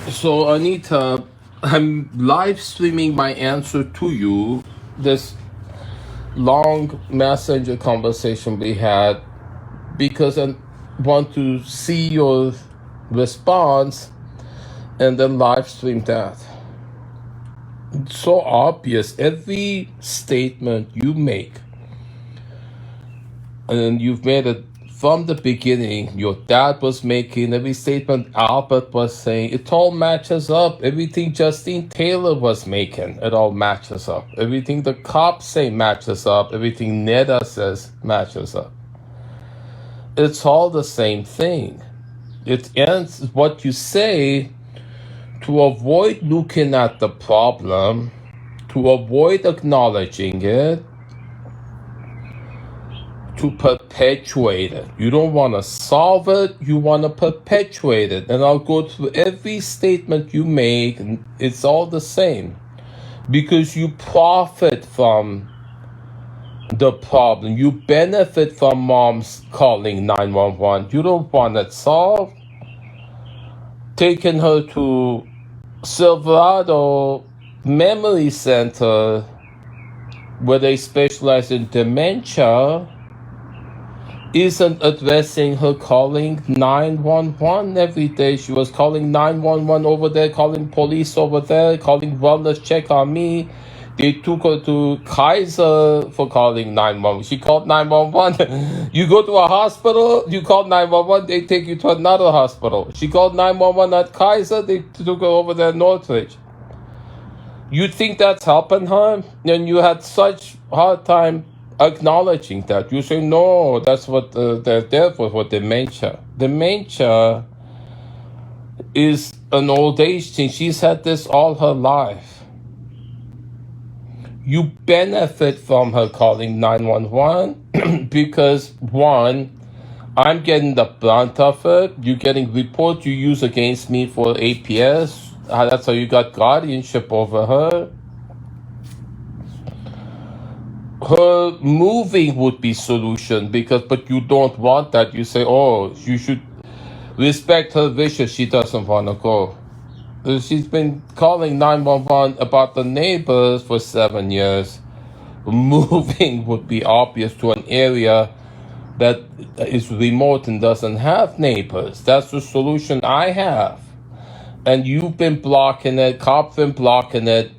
So, Anita, I'm live streaming my answer to you. This long messenger conversation we had because I want to see your response and then live stream that. It's so obvious. Every statement you make, and you've made it from the beginning, your dad was making, every statement Albert was saying, it all matches up. Everything Justine Taylor was making, it all matches up. Everything the cops say matches up. Everything Neda says matches up. It's all the same thing. It ends what you say to avoid looking at the problem, to avoid acknowledging it, to perpetuate it. You don't want to solve it, you want to perpetuate it. And I'll go through every statement you make, and it's all the same. Because you profit from the problem. You benefit from mom's calling 911. You don't want it solved. Taking her to Silverado Memory Center, where they specialize in dementia, isn't addressing her calling 911 every day. She was calling 911 over there, calling police over there, calling wellness check on me. They took her to Kaiser for calling 911. She called 911. You go to a hospital, you call 911, they take you to another hospital. She called 911 at Kaiser, they took her over there in Northridge. You think that's helping her? And you had such hard time acknowledging that. You say, no, that's what they're there for dementia. Dementia is an old age thing. She's had this all her life. You benefit from her calling 911 because, one, I'm getting the brunt of it. You're getting reports you use against me for APS. That's how you got guardianship over her. Her moving would be solution but you don't want that. You say, oh, you should respect her wishes. She doesn't want to go. She's been calling 911 about the neighbors for 7 years. Moving would be obvious to an area that is remote and doesn't have neighbors. That's the solution I have. And you've been blocking it, cops been blocking it.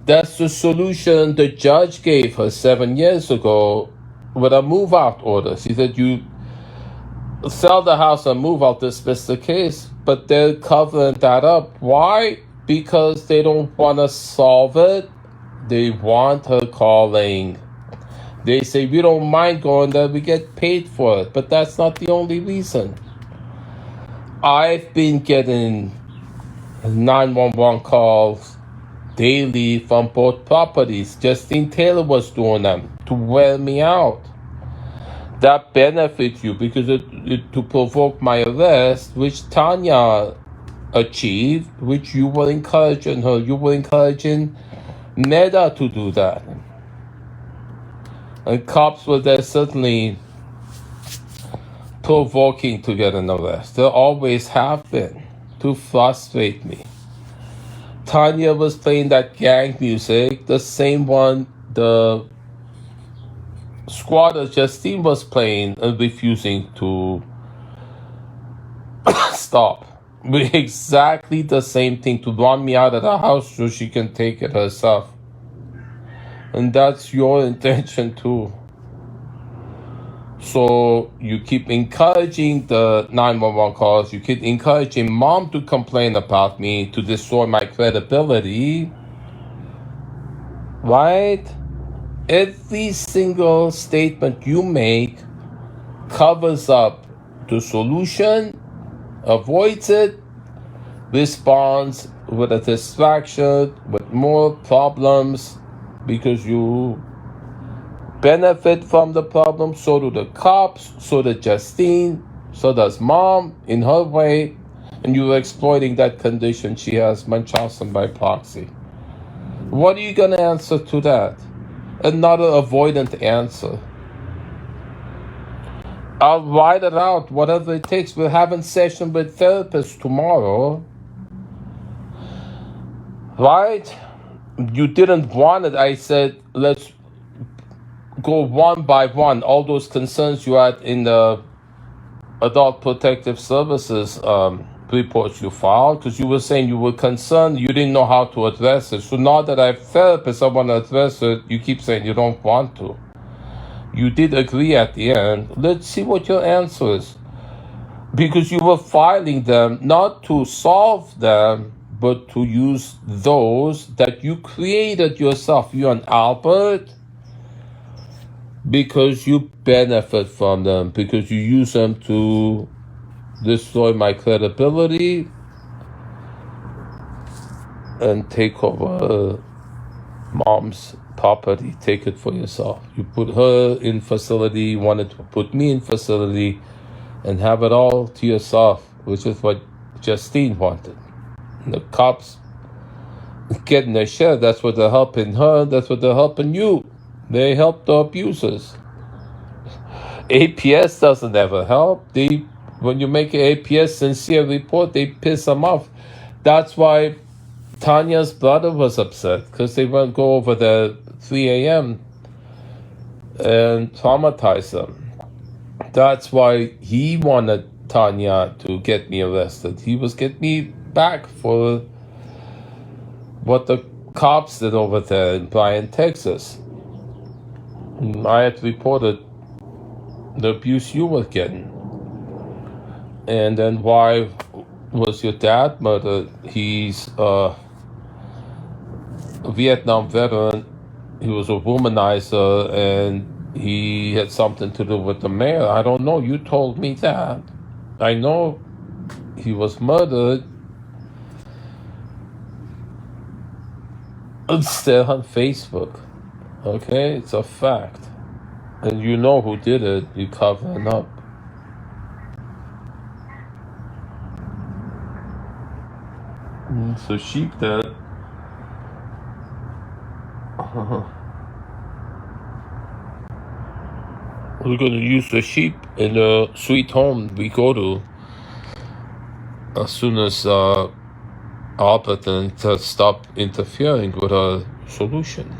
That's the solution the judge gave her 7 years ago with a move-out order. She said, you sell the house and move out, dismiss the case. But they're covering that up. Why? Because they don't want to solve it. They want her calling. They say, we don't mind going there, we get paid for it. But that's not the only reason. I've been getting 911 calls daily from both properties. Justine Taylor was doing them to wear me out. That benefits you because it to provoke my arrest, which Tanya achieved, which you were encouraging her. You were encouraging Neda to do that. And cops were there certainly provoking to get an arrest. They always have been, to frustrate me. Tanya was playing that gang music, the same one the squatter Justine was playing and refusing to stop. Exactly the same thing, to run me out of the house so she can take it herself. And that's your intention too. So you keep encouraging the 911 calls. You keep encouraging mom to complain about me, to destroy my credibility. Right? Every single statement you make covers up the solution, avoids it, responds with a distraction, with more problems, because you benefit from the problem. So do the cops, so does Justine, so does mom in her way, and you're exploiting that condition she has, Munchausen by proxy. What are you going to answer to that? Another avoidant answer. I'll write it out, whatever it takes. We're having session with therapists tomorrow. right? You didn't want it. I said, let's go one by one. All those concerns you had in the Adult Protective Services reports you filed, because you were saying you were concerned, you didn't know how to address it. So now that I've therapist, I want to address it, you keep saying you don't want to. You did agree at the end. Let's see what your answer is. Because you were filing them not to solve them, but to use those that you created yourself. You and Albert, because you benefit from them, because you use them to destroy my credibility and take over mom's property. Take it for yourself. You put her in facility, you wanted to put me in facility, and have it all to yourself, which is what Justine wanted. And the cops getting their share. That's what they're helping her. That's what they're helping you. They help the abusers. APS doesn't ever help. When you make an APS sincere report, they piss them off. That's why Tanya's brother was upset, because they won't go over there 3 a.m. and traumatize them. That's why he wanted Tanya to get me arrested. He was getting me back for what the cops did over there in Bryan, Texas. I had reported the abuse you were getting. And then why was your dad murdered? He's a Vietnam veteran. He was a womanizer, and he had something to do with the mayor. I don't know. You told me that. I know he was murdered. It's there on Facebook. Okay? It's a fact. And you know who did it. You covering up. So sheep that. We're going to use the sheep in the sweet home we go to as soon as Albert and stop interfering with our solution.